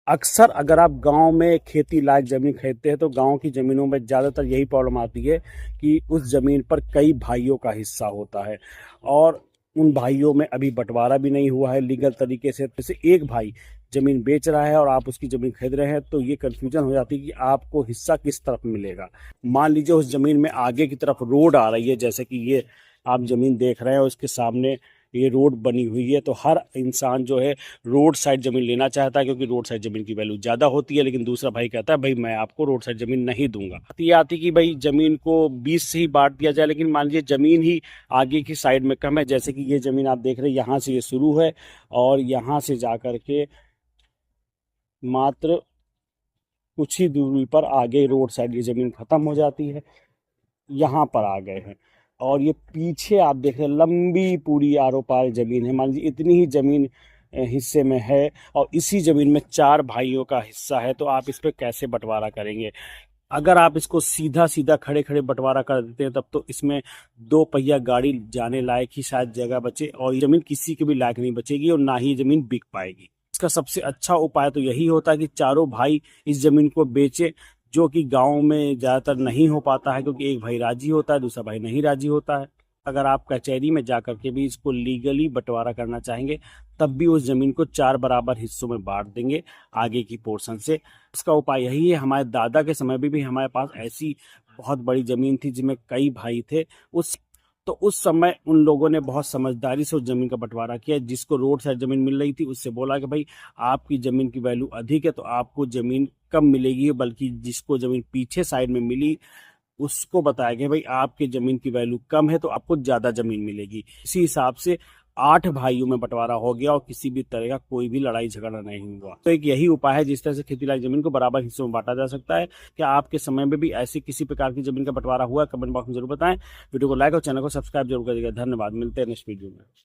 अक्सर अगर आप गांव में खेती लायक ज़मीन खरीदते हैं तो गांव की ज़मीनों में ज़्यादातर यही प्रॉब्लम आती है कि उस ज़मीन पर कई भाइयों का हिस्सा होता है और उन भाइयों में अभी बंटवारा भी नहीं हुआ है लीगल तरीके से। जैसे एक भाई ज़मीन बेच रहा है और आप उसकी ज़मीन खरीद रहे हैं तो ये कन्फ्यूजन हो जाती है कि आपको हिस्सा किस तरफ मिलेगा। मान लीजिए उस ज़मीन में आगे की तरफ रोड आ रही है, जैसे कि ये आप ज़मीन देख रहे हैं उसके सामने ये रोड बनी हुई है, तो हर इंसान जो है रोड साइड ज़मीन लेना चाहता है क्योंकि रोड साइड ज़मीन की वैल्यू ज़्यादा होती है। लेकिन दूसरा भाई कहता है भाई मैं आपको रोड साइड ज़मीन नहीं दूंगा। ये आती कि भाई ज़मीन को 20 से ही बांट दिया जाए, लेकिन मान लीजिए ज़मीन ही आगे की साइड में कम है। जैसे कि ये ज़मीन आप देख रहे हैं, यहाँ से ये शुरू है और यहाँ से जा कर के मात्र कुछ ही दूरी पर आगे रोड साइड ये ज़मीन ख़त्म हो जाती है। यहाँ पर आ गए हैं और ये पीछे आप देख रहे हैं लंबी पूरी आरो पार ज़मीन है। मान लीजिए इतनी ही ज़मीन हिस्से में है और इसी ज़मीन में 4 भाइयों का हिस्सा है, तो आप इस पे कैसे बंटवारा करेंगे? अगर आप इसको सीधा सीधा खड़े खड़े बंटवारा कर देते हैं तब तो इसमें 2 पहिया गाड़ी जाने लायक ही शायद जगह बचे और ये ज़मीन किसी के भी लायक नहीं बचेगी और ना ही ज़मीन बिक पाएगी। इसका सबसे अच्छा उपाय तो यही होता है कि चारों भाई इस ज़मीन को बेचे, जो कि गांव में ज़्यादातर नहीं हो पाता है क्योंकि एक भाई राजी होता है, दूसरा भाई नहीं राजी होता है। अगर आप कचहरी में जा कर के भी इसको लीगली बंटवारा करना चाहेंगे तब भी उस ज़मीन को 4 बराबर हिस्सों में बांट देंगे आगे की पोर्शन से। इसका उपाय यही है। हमारे दादा के समय में भी हमारे पास ऐसी बहुत बड़ी ज़मीन थी जिसमें कई भाई थे। उस समय उन लोगों ने बहुत समझदारी से उस ज़मीन का बंटवारा किया। जिसको रोड साइड ज़मीन मिल रही थी उससे बोला कि भाई आपकी ज़मीन की वैल्यू अधिक है तो आपको ज़मीन कम मिलेगी, बल्कि जिसको ज़मीन पीछे साइड में मिली उसको बताया कि भाई आपकी ज़मीन की वैल्यू कम है तो आपको ज़्यादा ज़मीन मिलेगी। इसी हिसाब से 8 भाइयों में बंटवारा हो गया और किसी भी तरह का कोई भी लड़ाई झगड़ा नहीं हुआ। तो एक यही उपाय है जिस तरह से खेती लायक ज़मीन को बराबर हिस्सों में बांटा जा सकता है। क्या आपके समय में भी ऐसी किसी प्रकार की ज़मीन का बंटवारा हुआ है? कमेंट बॉक्स में जरूर बताएं। वीडियो को लाइक और चैनल को सब्सक्राइब जरूर करिएगा। धन्यवाद। मिलते हैं नेक्स्ट वीडियो में।